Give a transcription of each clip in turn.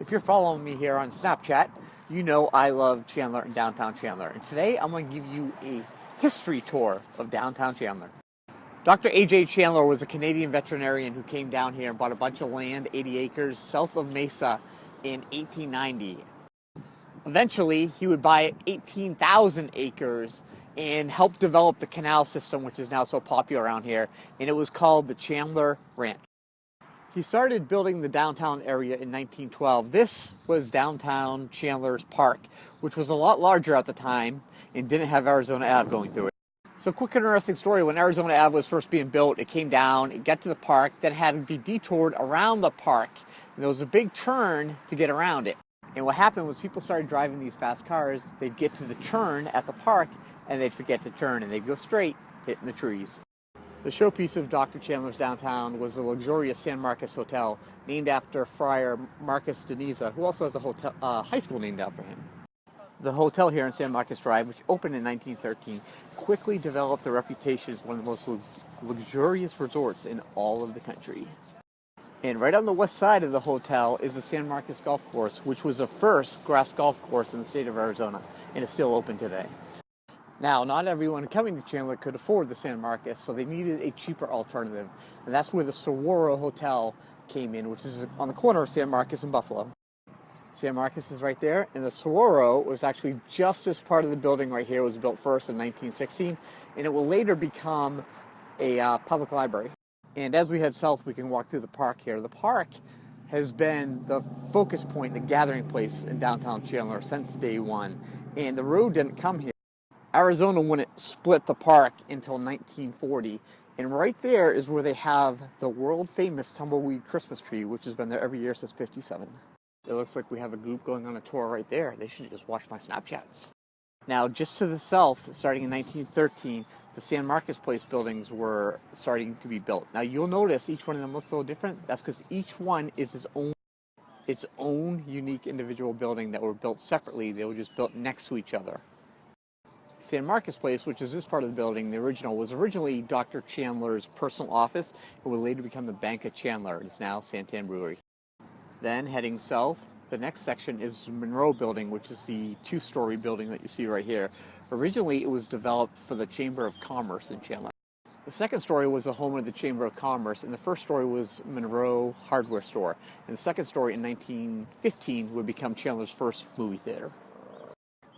If you're following me here on Snapchat, you know I love Chandler and Downtown Chandler. And today I'm going to give you a history tour of Downtown Chandler. Dr. Aj Chandler was a Canadian veterinarian who came down here and bought a bunch of land, 80 acres, south of Mesa in 1890. Eventually, he would buy 18,000 acres and help develop the canal system, which is now so popular around here, and it was called the Chandler Ranch. He started building the downtown area in 1912. This was downtown Chandler's Park, which was a lot larger at the time and didn't have Arizona Ave going through it. So quick interesting story, when Arizona Ave was first being built, it came down, it got to the park, then had to be detoured around the park. And there was a big turn to get around it. And what happened was people started driving these fast cars, they'd get to the turn at the park and they'd forget to turn and they'd go straight, hitting the trees. The showpiece of Dr. Chandler's downtown was the luxurious San Marcos Hotel, named after Friar Marcos de Niza, who also has a high school named after him. The hotel here on San Marcos Drive, which opened in 1913, quickly developed a reputation as one of the most luxurious resorts in all of the country. And right on the west side of the hotel is the San Marcos Golf Course, which was the first grass golf course in the state of Arizona, and is still open today. Now, not everyone coming to Chandler could afford the San Marcos, so they needed a cheaper alternative. And that's where the Saguaro Hotel came in, which is on the corner of San Marcos and Buffalo. San Marcos is right there, and the Saguaro was actually just this part of the building right here. It was built first in 1916, and it will later become a public library. And as we head south, we can walk through the park here. The park has been the focus point, the gathering place in downtown Chandler since day one. And the road didn't come here. Arizona wouldn't split the park until 1940, and right there is where they have the world-famous tumbleweed Christmas tree, which has been there every year since '57. It looks like we have a group going on a tour right there. They should just watch my Snapchats. Now, just to the south, starting in 1913, the San Marcos Place buildings were starting to be built. Now, you'll notice each one of them looks a little different. That's because each one is its own unique individual building that were built separately. They were just built next to each other. San Marcos Place, which is this part of the building, the original, was originally Dr. Chandler's personal office. It would later become the Bank of Chandler. It's now Santan Brewery. Then, heading south, the next section is Monroe Building, which is the two-story building that you see right here. Originally, it was developed for the Chamber of Commerce in Chandler. The second story was the home of the Chamber of Commerce, and the first story was Monroe Hardware Store. And the second story in 1915 would become Chandler's first movie theater.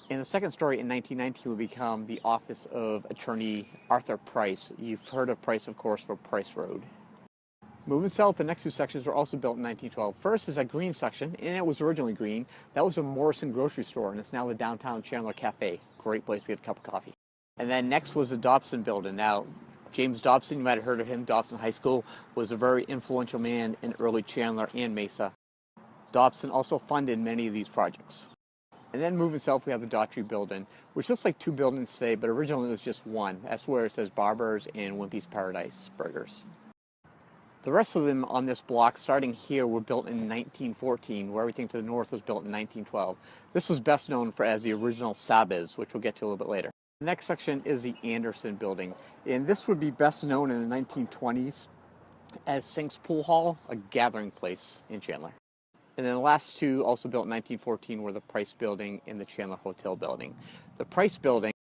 And the second story in 1919 would become the office of attorney Arthur Price. You've heard of Price, of course, for Price Road. Moving south, the next two sections were also built in 1912. First is a green section, and it was originally green. That was a Morrison grocery store, and it's now the Downtown Chandler Cafe. Great place to get a cup of coffee. And then next was the Dobson Building. Now, James Dobson, you might have heard of him. Dobson High School was a very influential man in early Chandler and Mesa. Dobson also funded many of these projects. And then moving south, we have the Daughtry Building, which looks like two buildings today, but originally it was just one. That's where it says Barbers and Wimpy's Paradise Burgers. The rest of them on this block, starting here, were built in 1914, where everything to the north was built in 1912. This was best known for as the original Sabes, which we'll get to a little bit later. The next section is the Anderson Building, and this would be best known in the 1920s as Sink's Pool Hall, a gathering place in Chandler. And then the last two, also built in 1914, were the Price Building and the Chandler Hotel Building. The Price Building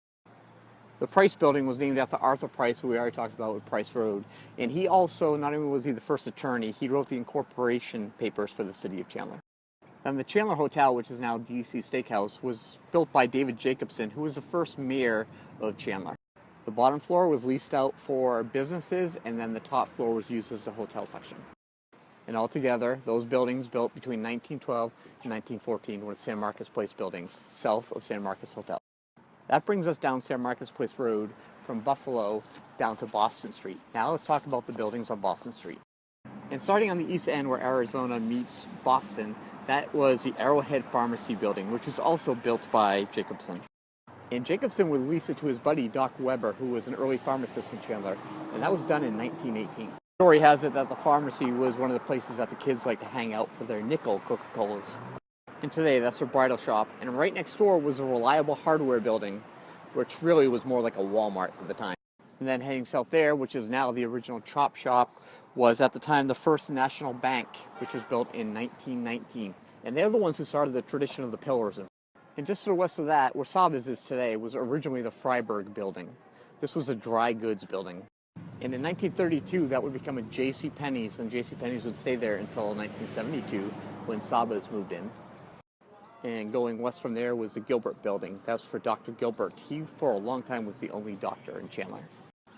was named after Arthur Price, who we already talked about with Price Road. And he also, not only was he the first attorney, he wrote the incorporation papers for the city of Chandler. And the Chandler Hotel, which is now DC Steakhouse, was built by David Jacobson, who was the first mayor of Chandler. The bottom floor was leased out for businesses, and then the top floor was used as the hotel section. And altogether, those buildings built between 1912 and 1914 were the San Marcos Place buildings, south of San Marcos Hotel. That brings us down San Marcos Place Road from Buffalo down to Boston Street. Now let's talk about the buildings on Boston Street. And starting on the east end where Arizona meets Boston, that was the Arrowhead Pharmacy Building, which was also built by Jacobson. And Jacobson would lease it to his buddy, Doc Weber, who was an early pharmacist in Chandler, and that was done in 1918. The story has it that the pharmacy was one of the places that the kids like to hang out for their nickel Coca-Colas. And today, that's their bridal shop. And right next door was a Reliable Hardware Building, which really was more like a Walmart at the time. And then heading south there, which is now the original Chop Shop, was at the time the First National Bank, which was built in 1919. And they're the ones who started the tradition of the pillars. And just to the west of that, where Sabas is today, was originally the Fryeburg Building. This was a dry goods building. And in 1932, that would become a J.C. Penney's, and J.C. Penney's would stay there until 1972, when Sabas moved in. And going west from there was the Gilbert Building. That was for Dr. Gilbert. He, for a long time, was the only doctor in Chandler.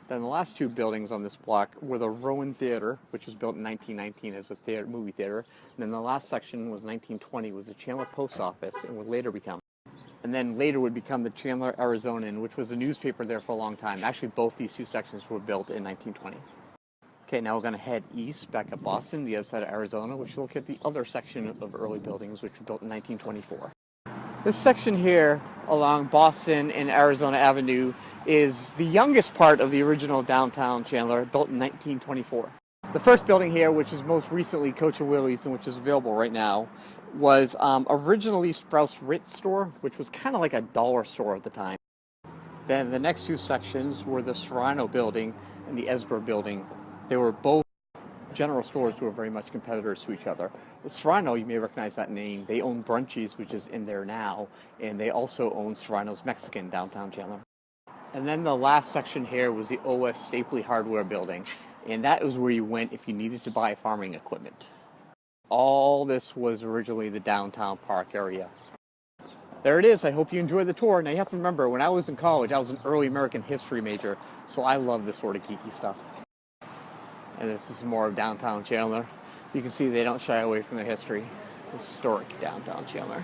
Then the last two buildings on this block were the Rouen Theater, which was built in 1919 as a movie theater. And then the last section was 1920, was the Chandler Post Office, and would later become. And then later would become the Chandler Arizonan, which was a newspaper there for a long time. Actually, both these two sections were built in 1920. Okay, now we're going to head east, back up Boston, the other side of Arizona, which will look at the other section of early buildings, which were built in 1924. This section here along Boston and Arizona Avenue is the youngest part of the original Downtown Chandler, built in 1924. The first building here, which is most recently Coach and Willie's and which is available right now, was originally Sprouse Ritz store, which was kind of like a dollar store at the time. Then the next two sections were the Serrano building and the Esper building. They were both general stores who were very much competitors to each other. The Serrano, you may recognize that name. They own Brunchies, which is in there now, and they also own Serrano's Mexican, downtown Chandler. And then the last section here was the O.S. Stapley Hardware building, and that was where you went if you needed to buy farming equipment. All this was originally the downtown park area. There it is. I hope you enjoyed the tour. Now you have to remember, when I was in college, I was an early American history major, so I love this sort of geeky stuff. And this is more of downtown Chandler. You can see they don't shy away from their history. Historic downtown Chandler.